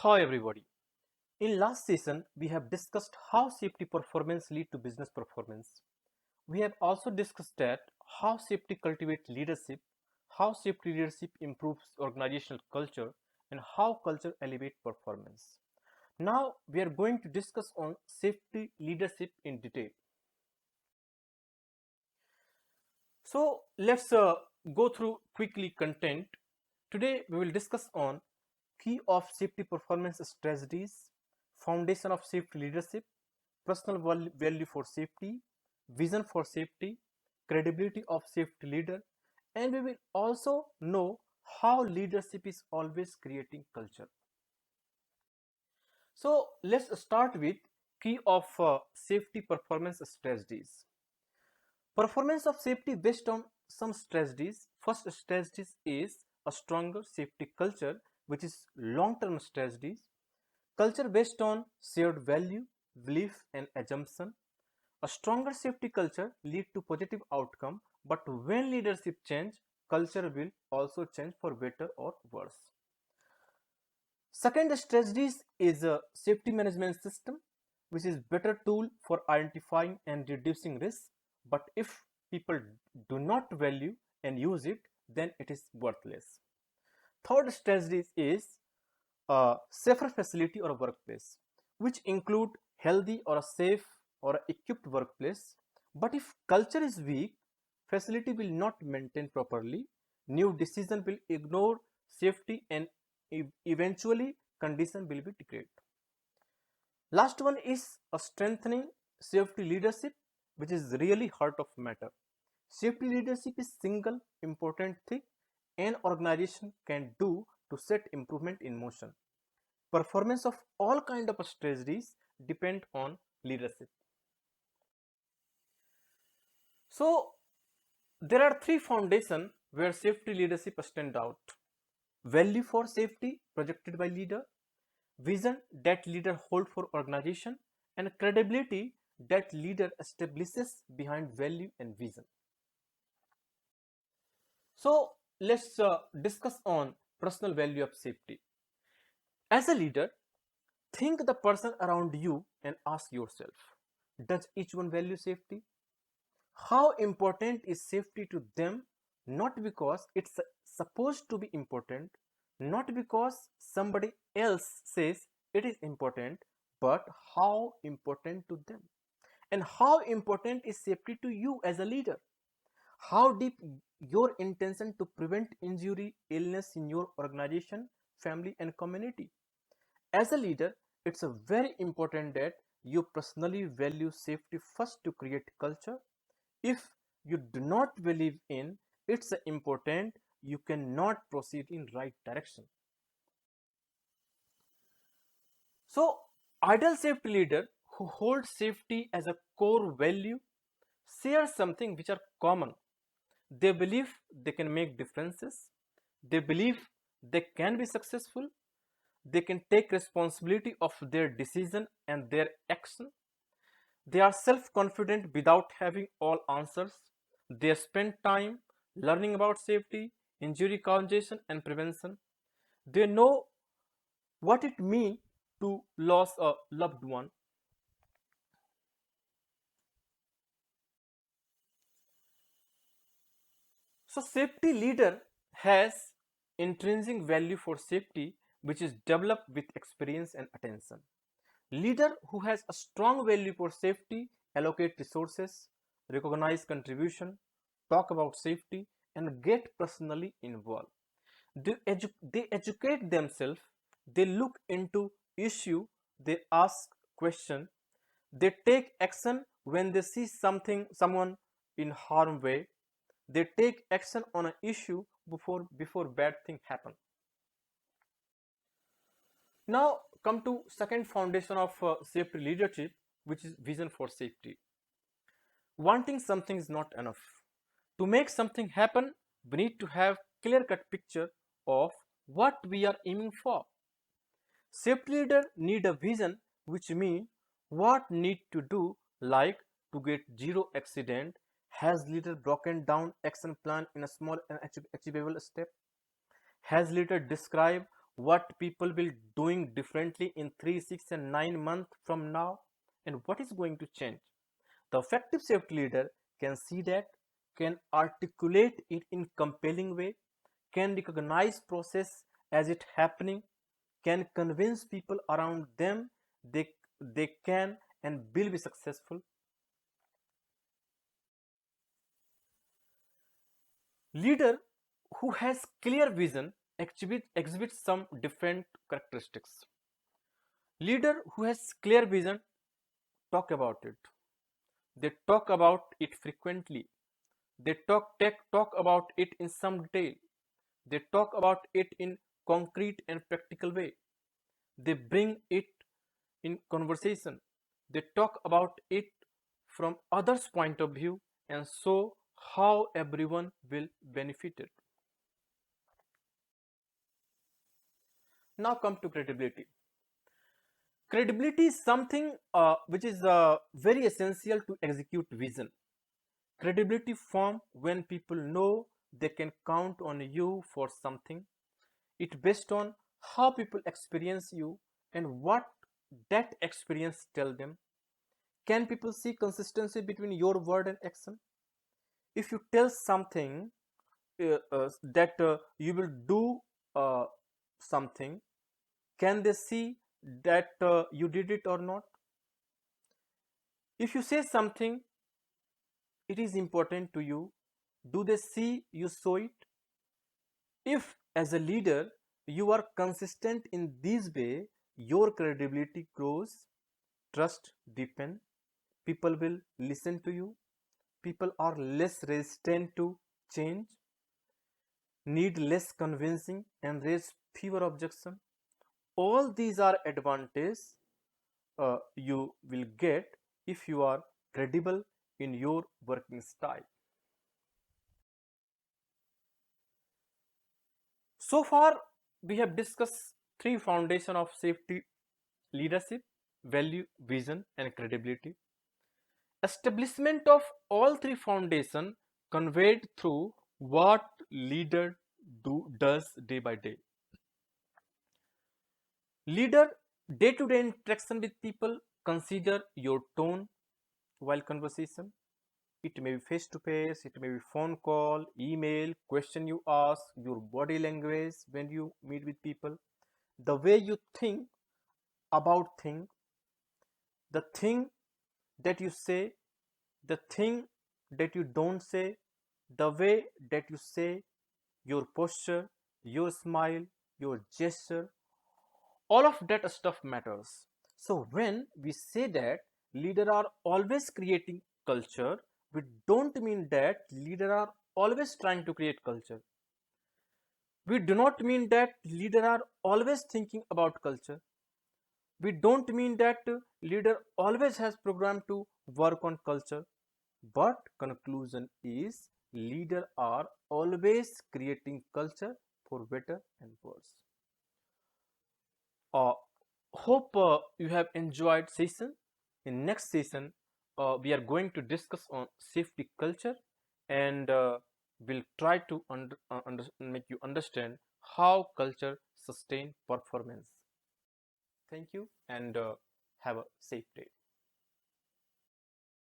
Hi everybody. In last session, we have discussed how safety performance lead to business performance. We have also discussed that how safety cultivates leadership, how safety leadership improves organizational culture, and how culture elevates performance. Now we are going to discuss on safety leadership in detail. So let's go through quickly content. Today we will discuss on key of safety performance strategies, foundation of safety leadership, personal value for safety, vision for safety, credibility of safety leader, and we will also know how leadership is always creating culture. So let's start with key of safety performance strategies. Performance of safety based on some strategies. First strategies is a stronger safety culture, which is long-term strategies. Culture based on shared value, belief, and assumption. A stronger safety culture lead to positive outcome, but when leadership change, culture will also change for better or worse. Second strategies is a safety management system, which is better tool for identifying and reducing risk. But if people do not value and use it, then it is worthless. Third strategy is a safer facility or a workplace, which include healthy or a safe or a equipped workplace. But if culture is weak, facility will not maintain properly, new decision will ignore safety, and eventually condition will be degraded. Last one is a strengthening safety leadership, which is really heart of matter. Safety leadership is single important thing an organization can do to set improvement in motion. Performance of all kind of strategies depend on leadership. So there are three foundations where safety leadership stand out. Value for safety projected by leader, vision that leader hold for organization, and credibility that leader establishes behind value and vision. So let's discuss on personal value of safety. As a leader, think the person around you and ask yourself, does each one value safety? How important is safety to them? Not because it's supposed to be important, not because somebody else says it is important, but how important to them. And how important is safety to you as a leader? How deep your intention to prevent injury, illness in your organization, family, and community. As a leader, it's a very important that you personally value safety first to create culture. If you do not believe in it's important, you cannot proceed in right direction. So ideal safety leader who holds safety as a core value share something which are common. They believe they can make differences. They believe they can be successful. They can take responsibility of their decision and their action. They are self-confident without having all answers. They spend time learning about safety, injury causation, and prevention. They know what it means to lose a loved one. So safety leader has intrinsic value for safety which is developed with experience and attention. Leader who has a strong value for safety allocate resources, recognize contribution, talk about safety, and get personally involved. They educate themselves, they look into issue, they ask question, they take action when they see someone in harm way, they take action on an issue before bad thing happen. Now come to second foundation of safety leadership, which is vision for safety. Wanting something is not enough. To make something happen, we need to have clear cut picture of what we are aiming for. Safety leader need a vision, which means what need to do, like to get zero accident. Has leader broken down action plan in a small and achievable step? Has leader described what people will doing differently in 3, 6 and 9 months from now, and what is going to change. The effective safety leader can see that, can articulate it in compelling way, can recognize process as it happening, can convince people around them they they can and will be successful. Leader who has clear vision exhibits some different characteristics. Leader who has clear vision talk about it. They talk about it frequently. They talk about it in some detail. They talk about it in concrete and practical way. They bring it in conversation. They talk about it from others' point of view and show how everyone will benefit it. Now come to credibility. Credibility is something which is very essential to execute vision. Credibility form when people know they can count on you for something. It based on how people experience you and what that experience tell them. Can people see consistency between your word and action? If you tell something that you will do uh, something, can they see that you did it or not? If you say something, it is important to you. Do they see you show it? If as a leader you are consistent in this way, your credibility grows, trust deepens, people will listen to you, people are less resistant to change, need less convincing and raise fewer objections. All these are advantages you will get if you are credible in your working style. So far, we have discussed three foundations of safety leadership: value, vision, and credibility. Establishment of all three foundations conveyed through what leader does day by day. Leader day-to-day interaction with people, consider your tone while conversation. It may be face to face, it may be phone call, email, question you ask, your body language when you meet with people, the way you think about things, the thing that you say, the thing that you don't say, the way that you say, your posture, your smile, your gesture, all of that stuff matters. So when we say that leaders are always creating culture, we don't mean that leaders are always trying to create culture. We do not mean that leaders are always thinking about culture. We don't mean that leader always has program to work on culture. But conclusion is leader are always creating culture for better and worse. Uh, hope you have enjoyed session. In next session, we are going to discuss on safety culture, and we'll try to make you understand how culture sustain performance. Thank you, and have a safe day.